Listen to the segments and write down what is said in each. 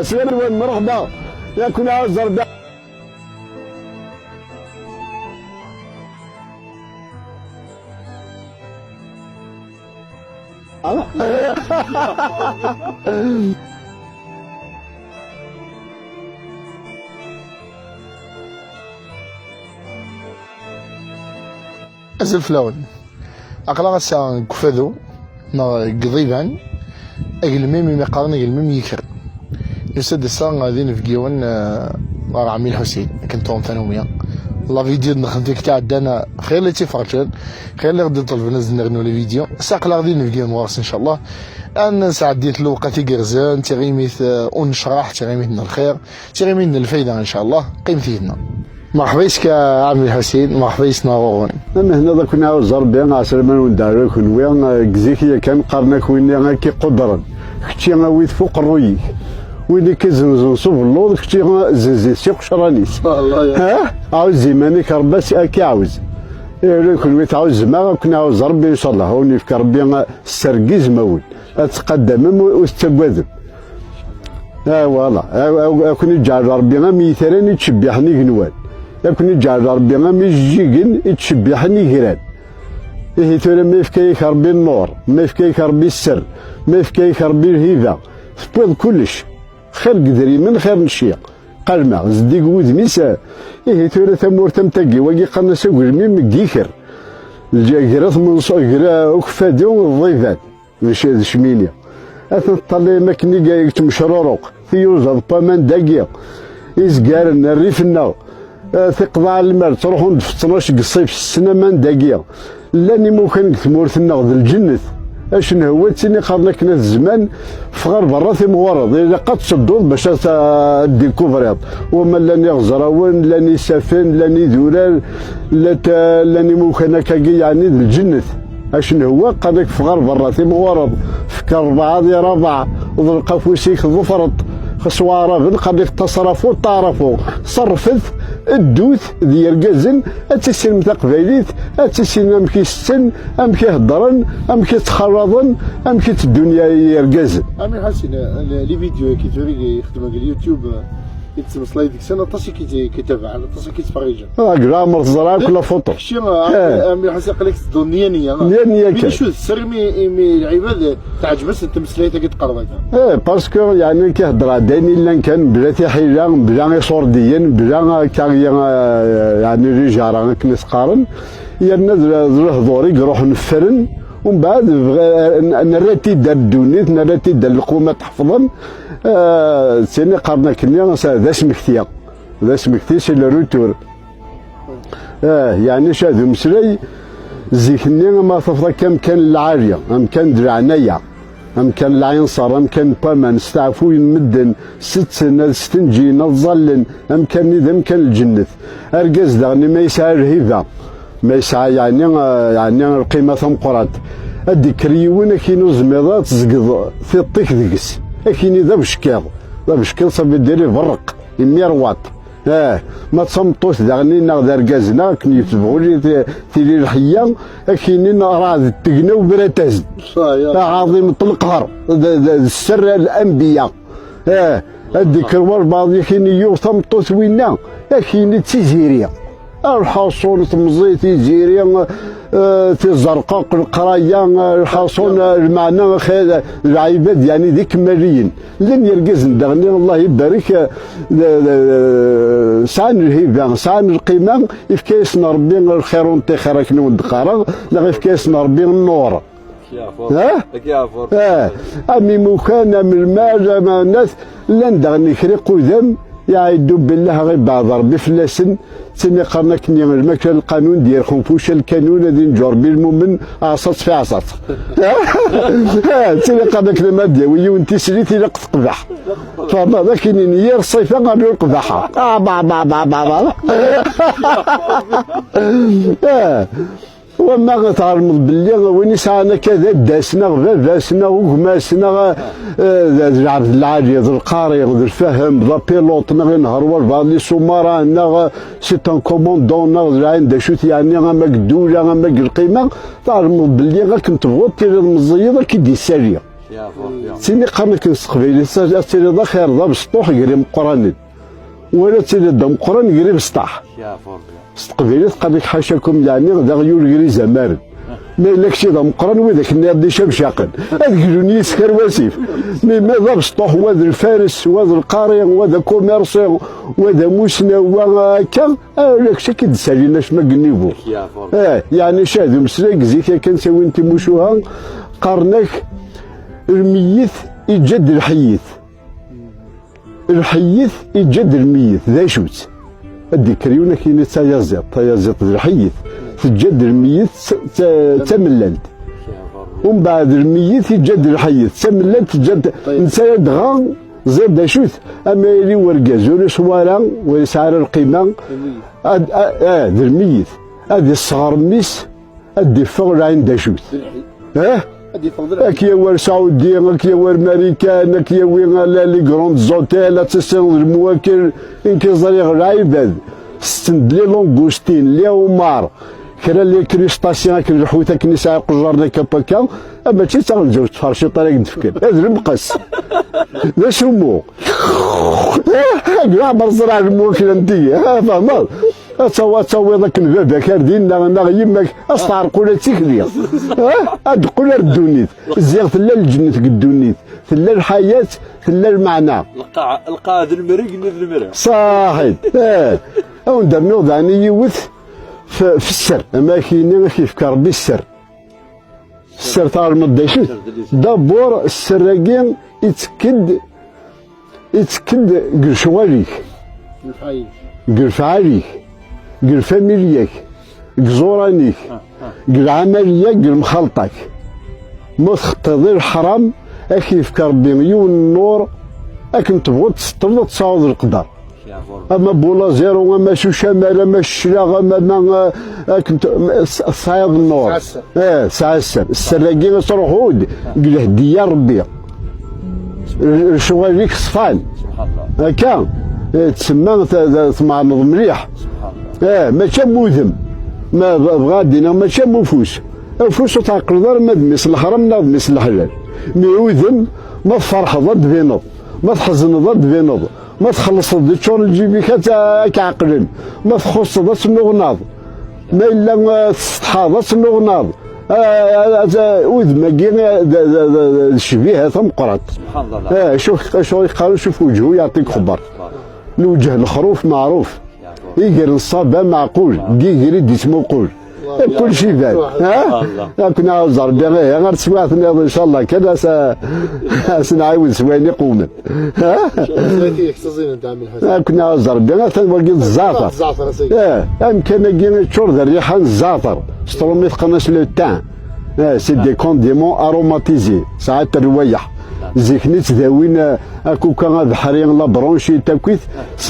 سير وين مرحبا يا كنا عاوز ربي أزل فلاون أقلا غسا كفاذو قضيبان أقلميمي مقارنة أقلميمي يكر يسد الساعة غادي نفقيون راه عمي الحسين كنتهم ثانوية لا فيديو نخدم تاع دانا خير اللي تيفرجن خير اللي غادي نطلب نزل نغنوا لي فيديو ساقلا غادي نفقيون وارس إن شاء الله أن سعديت الوقت تيقرزان تيغيميث ونشرح تيغيميثنا الخير تيغيميثنا الفايدة إن شاء الله قيمتينا مرحبا بك عمي الحسين مرحبا بك ناغون انا هنا كنا عاوز ربي عسر من وندار كون كزيكيا كان قرنك وين كي قدرا كنتي ويت فوق الروي وين كيزنزن صوب اللوض كنتي زنزي سيق شرانيس ها عاوز زيماني كرباس كي عاوز كون ويت عاوز ما كنا عاوز ربي ان شاء الله هوني في ربي السرقيز مول اتقدم واستقوذ فوالا كون جعل ربي ميثراني تشبحني جنوان لكن جعل ربي ميجيكن يتشبحني جيران إيه ترى ما يفكيك ربي النور ما يفكيك ربي السر ما يفكيك ربي الهيبة تبوظ كلش خير قدري من خير نشيق قلمة زديق ودنيس إيه ترى ثمور تمتقي وقي قلنا سوق الميم قيكر الجاكرات من صقرا وكفادو الضيفات ماشي شمينيا أتنطلي ماكني قايق تمشروروق ثيوزا بامان دقيق إزقارن الريف النار تقضى المال تروحون تفتناش قصيف السنة من دقيقة لاني ممكن ثمورتنا ذا الجنة اشن هو تسيني قرنا كنا الزمان فغار برا ثمورض اذا قد تصدوض باش ديكوفريض وما لاني غزراون لاني سافن لاني ذورال لاني ممكن كاكي يعني ذا الجنة اشن هو قالك فغار برا ثمورض فكر ربعة ذي ربعة وذا القفوسيك ظفرط خسوارة بنقدر تصرفوا تعرفوا صرفت الدوث ديال الجزن اتسين متقبليت اتسين امكي السن امكي هضرن امكي تخرضن امكي الدنيا الجزن عمي حسين لي فيديو كي توري يخدموا على اليوتيوب يتسمى سلايد ديك السنه طاسي كيتابع على طاسي كيتفرج جرامر زرا كل فوتو شي عمي حسين قال لك الدنيا نيه كان شو السرمي العباد تعجبس انت مسلايته كتقرضك باسكو يعني كيهضر داني الا كان بلا حيله بلا صورديا بلا يعني رجال كنس قارن يا الهضوري يروح نفرن ومن بعد نراتي دار الدونيت نراتي دار القومه تحفظن سيني قرنا كنيا ذا سمكتيا ذا سمكتي سي لو روتور يعني شادو مسلاي زيكني ما تفضل كم كان العاريه ام كان درعنايا ام كان العنصر ام كان بامان نستعفو يمدن 6 سنين ستنجينا ظلن ام كان اذا ام كان الجنة ارقز دغني ما يسعى الهبه ما يسعى يعني القيمه ثمقرات الذكريون كينو زميضات تزقض في الطيك ذكس اكيني ذا بشكل صافي ديري برق 100 واط ما تصمتوش دغني ناخذ ركازنا كني يتبعوا لي تيلي الحيه اكيني راه تقنا وبراتاز عظيم القهر السر الانبياء الذكر والبعض يكيني يوصمتوش وينا اكيني تيزيريا الحصول تمزي تيزيريا في الزرقاء القرايه الحصون المعنى خير العباد يعني ذيك ماليين لن يرقزن دغني الله يبارك سعن الهبه سعن القيمه يفكيسنا ربي الخير ونتي خيرك ودقاره لا يفكيسنا ربي النور امي مكان من المال ما الناس لن دغني خريق ذم يعيدوا بالله غير بعض ربي فلاسن تسني قرنا كني المكان القانون ديال خنفوش الكانون هذي نجور بالمؤمن عصات في عصات تسني قرنا كنا مادية وانت سريتي لك تقبح فما ذاك نير الصيفة غادي القبحة وما غتعرض باللي وين ساعنا كذا داسنا غفاسنا وغماسنا العبد العالي ذا القاري ذا الفهم ذا بيلوت غير نهار والبالي سومارا سي ان كوموندون عند شوت يعني غما قدوله غما القيمه تعرض باللي غا كنت تبغوا تيري المزيضه كي دي ساريه تيني قرنك نستقبل تيني ذا خير ذا بسطوح قريب قراني ولا تيني ذا مقران قريب سطاح استقبلت قال لك حاشاكم يعني ذا غيور قري زمان ما إلا كشي ذا مقران وذاك النار دي شمشاقن أذكروني يسكر واسيف مي ماذا بسطوح وذا الفارس وذا القاري وذا كوميرسي وذا موسنا وكا لك شكي تسالينا شما قنيبو يعني شاهدوا مسلاك زيك كان سوي انت موشوها قرنك الميت يجد الحيث الحيث يجد الميت ذا شوت الذكريون كاين تيازيط الحيث تجد الميت تمللت ومن بعد الميت يجد الحيث تمللت تجد انسان دغا زيد ذا شوت اما يلي ورقاز ولا صوارا ولا سعر القيمه ذا الميت هذه الصغار ميس ادي فوق عند ذا شوت كيا سعودي كيا امريكان كيا لي كروند زوتيل تسير المواكل انكي زريغ العباد ستند لي لونغوستين لي اومار كرا لي كريستاسيان كرا الحوته كنيسه قجرنا كاباكا اما تي تغنجو تفرشي طريق تفكر هذا المقص لا شمو كاع مرزرع المواكل انتي فهمت تصاوي ذاك البابا كاردين نا يماك استعرقوا لا تيكليا ادقوا لا الدونيت زيغ ثلا الجنة الدونيت ثلا الحياة ثلا المعنى القائد المريق نير المريق صاحي او ندرنو ذاني يوث في السر اما كاين كيف كربي السر السر تاع المدايشوت دابور السراقين يتكد قرشواليك قرفعاليك قل فاميلياك قل زورانيك قل عملياك قل مخلطك ما تخطي الحرام اكيف كربي مليون النور اكن تبغى تسترد تصاوض القدر اما بولا زيرو اما شو شمال اما الشلاغ اما كنت صايغ النور ساعة السر السراقين تروحود قل هدية ربي الشغاليك صفان هكا تسمى تمعمض مليح ماشي موذم ما غادينا ماشي موفوس فوس تاع القدر ما دميس الحرام لا دميس الحلال ميوذم ما تفرح ضد بينض ما تحزن ضد بينض ما تخلص ضد تشور الجيبيك كعقلن ما تخص ضد سنوغناض ما الا تستحاض سنوغناض وذ ما كاين الشبيه ثم قرات سبحان الله شوف يقالوا شوف وجهه يعطيك خبر الوجه الخروف معروف يقر الصابة معقول يقر يديس موقول كل شيء بان كنا زربي غير سمعتنا ان شاء الله كذا سنعاود سواني قوما كنا زربي غير تنوقي الزعتر كان كاين تشور الريحه الزعتر ستروميت قناش لو تان سي دي كونديمون اروماتيزي ساعات الروايح زيكني تداوين اكو كان بحرين لا برونشي تاكويت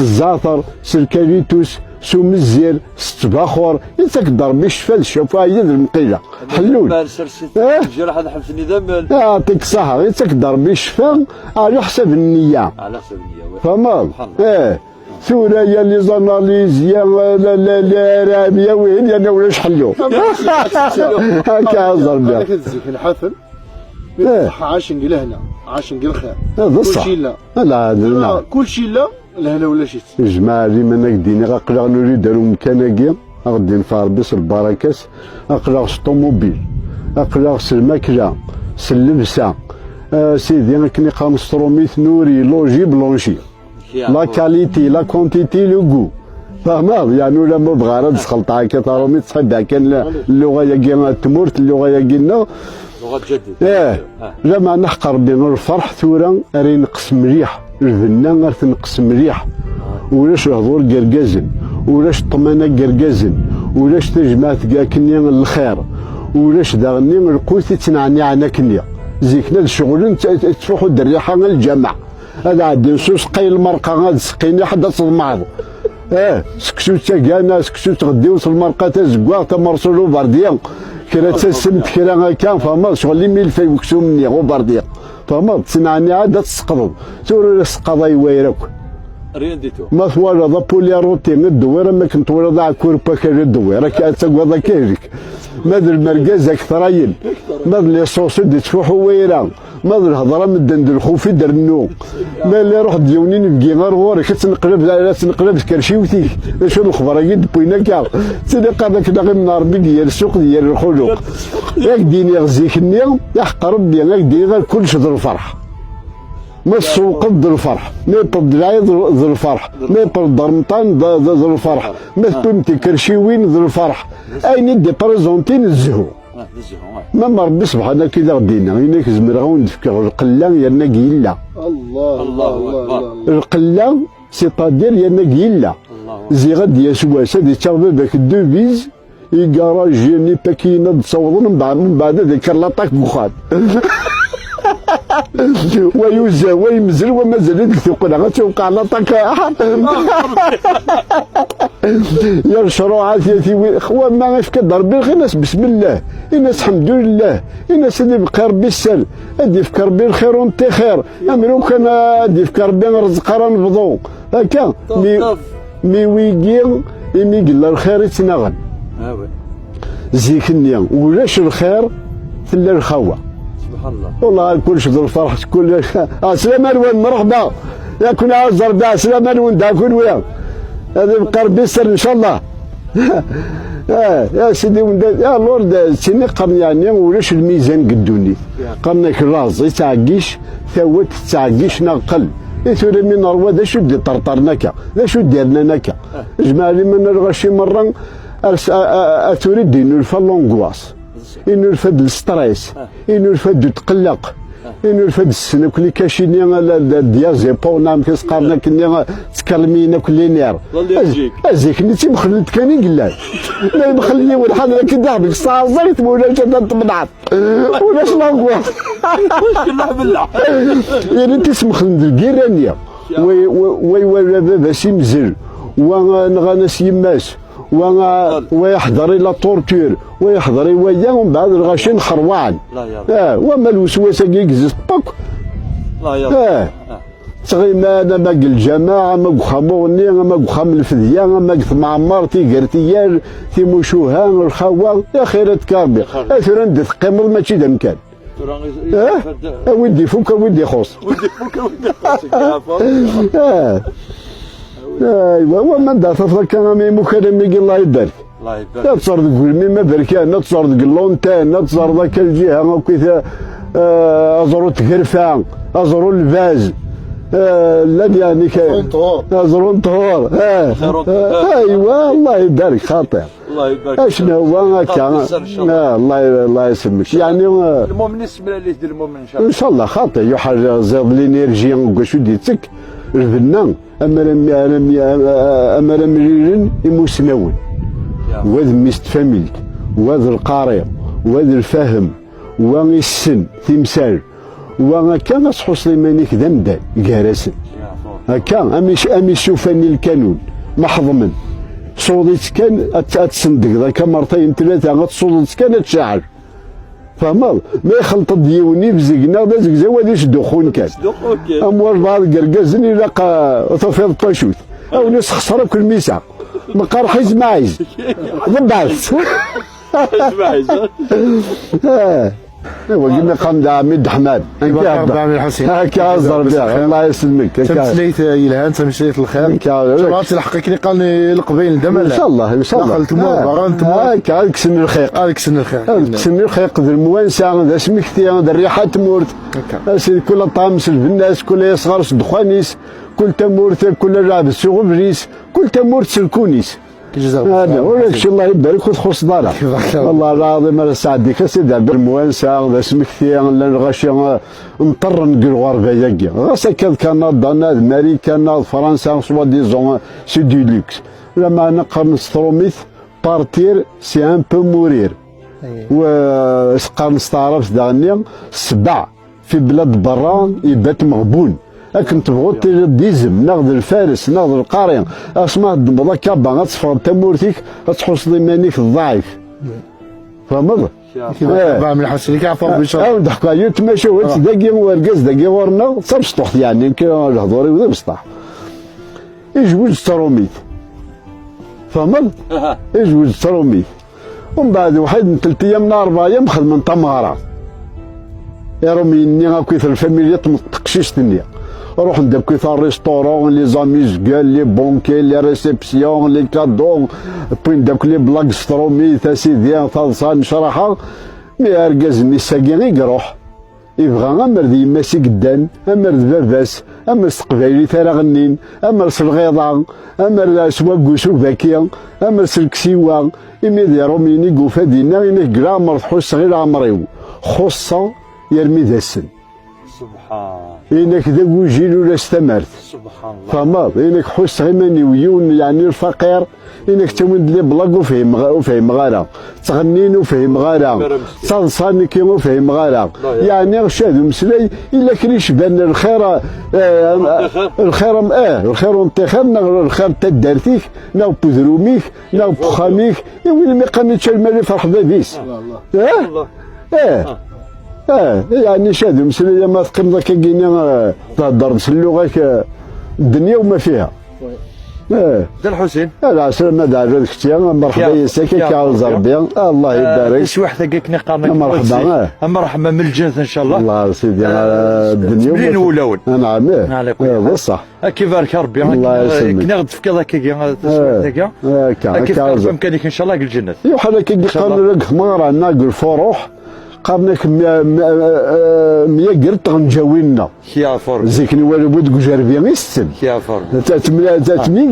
الزعتر الكاليتوس سو مزير ستباخور يتقدر بالشفا الشفا هي المقيله حلول الجراحه هذا حبسني ذنب يعطيك الصحه يتقدر بالشفا على حسب النيه فهمت ثورة يا لي زاناليز يا لا راميه وين يا ولاش حلو هكا هزر بها الحفل عاش نقول هنا عاش نقول خير كل شيء لا كل شيء لا الهنا ولا شيء جماعة اللي منا قديني غقلع نريد دارو مكاناكيا غادي نفار بس البركات اقلع الطوموبيل اقلع الماكله اللبسه سيدي كني قام ستروميت نوري لوجي بلونشي لا كاليتي لا كونتيتي لو غو فهمت يعني ولا ما بغا راه تسخلط هكا تروميت تصحبها كان اللغه يا تمورت اللغه يا لغه تجدد لا ما نحقر بين الفرح ثورا راه نقص مليح الفنان غير تنقص مليح ولاش الهضور قرقازن ولاش الطمانه قرقازن ولاش تجمعت كاع كنيا الخير ولاش داغني القوت تنعني عنا كنيا زيكنا الشغل تروحوا الريحه الجامع هذا عاد نصوص قاي المرقه غاد سقيني حدا تصدمعض سكسو تاكانا سكسو تغديو المرقه تزكوا تمرسلو برديان كرا تسمت كرا هكا فهمت شغل لي ميلفي وكسو مني غو برديان فهمت تنعني عاد تسقطوا تورو سقضاي ويرك ريان ديتو ما ثوال ذا بوليا روتين الدويره ما كنت ولا ضاع كوربا كان الدويره كاتسقوا ذاك هذيك ماذا المركز اكثرين ماذا لي صوص تفوحوا ويران ما الهضره مدن د الخوف درنو ما اللي روح ديونين بكي غير غوري كتنقلب لا تنقلب كرشيوتي شنو الخبر يد بوينا كاع تلقى داك غير من ربي ديال السوق ديال الخلق ياك ديني غزيك النية يحق ربي ياك ديني غير كلش ذو الفرح ما السوق ذو الفرح ما يبرد العيد ذو الفرح ما يبرد درمطان ذو الفرح ما تبنتي كرشيوين ذو الفرح اين دي بريزونتين الزهو ما ربي سبحانه كذا غدينا هناك زمر غون نفكر القله يانا قيله الله الله القله سيتادير يانا قيله زي غد يسوا سادي تشرب باك الدوبيز يكاراجيني باكينا تصورون من بعد ذيك لاطاك بخاد ويوزا ويمزل ومازال ثقل غتوقع لاطاك يا شروعات يا خوا ما يفك ضربي غير ناس بسم الله الناس الحمد لله الناس اللي بقى ربي السل ادي في ربي الخير وانت خير امرو كان ادي في ربي الرزق راه نفضو هكا مي ويجي مي قال الخير يتناغل زيك النية ولاش الخير تلا الخوا سبحان الله والله كلش ذو الفرح كل سلام الوان مرحبا يا كون عاوز ربع سلام الوان دا كون ويا هذا بقى ربي يسر ان شاء الله يا سيدي يا لورد سيني قرن يعني ولاش الميزان قدوني قرنك الراس يتعقيش ثوت تعقيش نقل يثور من روا ذا شو دي طرطرناك ذا شو ديرنا ناكا جمالي من الغشي مرة تريد انه الفالونغواس انه الفد الستريس انه الفد تقلق انه الفد السنه كل كاشيني ديازيبو نام كيسقارنا كني تكلمينا كل نير ازيك نتي مخلت كاني قلال لا مخليه والحال كي دابك صازيت ولا جات تمنعت ولا شلونغواس كلها بالله يعني انت سمخلد الكيرانيه وي ولا بابا سيمزل ونغنس يماس ويحضر الى طورتور ويحضر وياه ومن بعد الغاشين خروان وما الوسوسه كيكزيست بوك لا يا تغيما انا ما الجماعه ما خموني ما خم الفديه ما معمر تيقرتيال تيموشوها الخوا يا خيرات كاربي اثر عند تقيم ماشي دا مكان ودي فوك ودي خوص ودي فوك ودي خوص ايوا ومن دا تفضل كان مكرم الله يبارك الله يبارك لا تصرد قول مما بركان لا تصرد قلونتان لا تصرد ذاك الجهه وكذا ازرو تقرفان ازرو الفاز لا يعني ازرو طهور ايوا الله يبارك خاطر الله يبارك اشنو هو كان الله يسلمك يعني المؤمن يسمى اللي يدير المؤمن ان شاء الله خاطر يحل زاد الانرجي وكشو ديتك ربنا أمر مليون يموسناون وذ ميست فاميلك وذ القارئ وذ الفهم وذ السن تمثال وذ كان صحو سليمانيك ذندا جارسن هكا أمي شوفاني الكانون محضمن صوتي كان أتصندق ذاك مرتين ثلاثة غتصوت كان تشعل فهمت ما يخلط ديوني بزقنا هذا زقزا وليش دخون كان اموال بعض قرقزني لقى تفيض باشوت او ناس خسروا كل ميسا ما قرح يزمعيز ضبعت ايوا قلنا قام عميد حماد هكا عميد حسين هكا الله يسلمك تمثليت الهان تمثليت الخير جماعة الحق كي قال القبيل دم ان شاء الله ان شاء الله دخلت مورا هكا هذيك سن الخير هذيك سن الخير سن الخير ذا الموانسه ذا سمكتي ذا الريحه تمورت سيدي كل طامس الناس كل يصغر دخانيس كل تمورت كل لعب السوغبريس كل تمورت سلكونيس هذا ولك الله يبارك وتخص دارك والله العظيم انا سعديك اسيدي بالموانسه ذا سمكتي لا الغاشي نضطر نقول غربه ياكي غاسا كندا ناد امريكا ناد فرنسا سوا ديزون سي دي لوكس لما نقرن ستروميث بارتير سي ان بو مورير وقرن ستعرف دانيا سبع في بلاد برا يبات مغبون لكن تبغوا ديزم ناخذ الفارس ناخذ القارئ اسمع تبغى كابا غتصفر تمورتيك غتحوص ليمانيك الضعيف فهمت؟ بعمل حسيك عفوا بشر ضحكوا عليا تماشى وانت داكي ورقاز داكي ورنا تبسطح يعني كاين الهضوري وذا بسطح يجوز ستروميت فهمت؟ يجوز ستروميت ومن بعد واحد من 3 ايام من 4 ايام خدم من طمارة يرميني غاكويت الفاميليا تقشيش الدنيا. روح ندكويت الريستورون لي زاميز كال لي بونكي لي ريسبسيون لي كادو بوين داك لي بلاك سترومي تا سيدي طالصان شرحه مي اركازني ساكي غير يروح يبغى امر دي يماسي قدام امر باباس امر تقبايلي ترى غنين امر الغيضه امر سواق سوباكيا امر الكسيوه امي دي روميني قوفا دينا انك كرامر تحس غير عمريو خصه يرمي ذا السن سبحان انك ذا وجيل ولا استمرت سبحان الله فماض انك حس غيماني ويون يعني الفقير انك تولد لي بلاك وفهم غالا تغنين وفهم غالا تصلصان كيما وفهم غالا يعني شادو مسلاي الا كريش بان الخير الخير الخير انتخاب الخير تدارتيك نا بودروميك نا بخاميك يا ويلي ما قامتش المال فرح بابيس الله يعني شادو مسلاي ما تقيم ذاك كينا تهضر بسلوغك الدنيا وما فيها دا الحسين لا سلامة دار اختي مرحبا يساك كيعاود ربي الله يبارك شي واحد كيك قارنا مرحبا مرحبا من الجنة ان شاء الله الله سيدي الدنيا منين ولاون نعم بصح كيف بارك ربي الله يسلمك كنا غد فكا كيف بامكانك ان شاء الله الجنة يوحنا كي قالوا لك حمار عندنا الفروح قارناك 100 قرط غنجاوينا يا فور زيكني والو بود جربي غيستن يا فور 300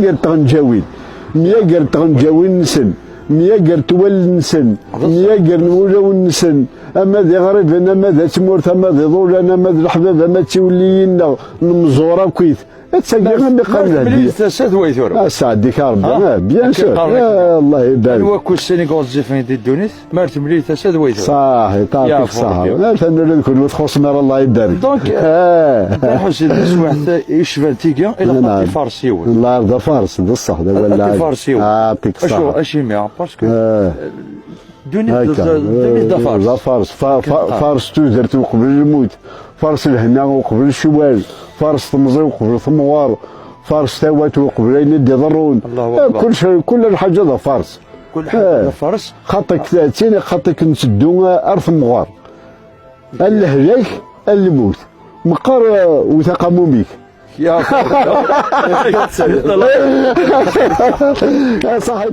قرط غنجاوين 100 قرط غنجاوين نسن 100 قرط ول نسن 100 قرط ولاو نسن اما ذي غريب انا ما ذا تمورت اما ذي ضول انا ما ذي الحباب اما تولينا المزوره كويت تسقي غير بقال ملي تساد ويثور سعديك ربي بيان سور الله يبارك هو كل سينيغال زيفين دي تونس مرت ملي تساد ويثور صاحي تعطيك الصحة لا ثاني كل تخص مر الله يبارك دونك الحسين واحد يشفى تيكا الى قطي فارسيون الله يرضى فارس بصح ولا فارسيون يعطيك الصحة اشي ميا باسكو دوني دا فارس فارس تودرت قبل الموت فارس الهنا وقبل الشوال فارس تمزي وقبل ثموار فارس تاوات وقبل يدي ضرون كل الحاجه ذا فارس كل حاجه فارس خطك ثاني خطك نسدو ارث مغار الهلاك الموت مقر وثاق موميك يا صحيح